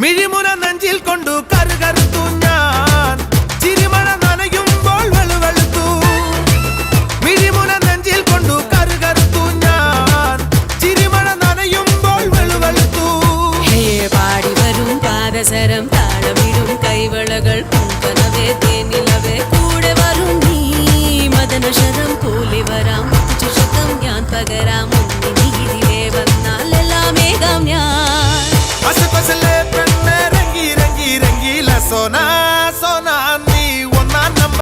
മിഴിമുന നെഞ്ചിൽ കൊണ്ടു കറുകറുത്തു ഞാൻ ചിരിമഴ നനയുമ്പോൾ വെളുവെളുത്തു മിഴിമുന നെഞ്ചിൽ കൊണ്ടു കറുകറുത്തു ഞാൻ ചിരിമഴ നനയുമ്പോൾ വെളുവെളുത്തു പാടി വരും പാദസരം താളമിടും കൈവളകൾ പൊൻപനവേ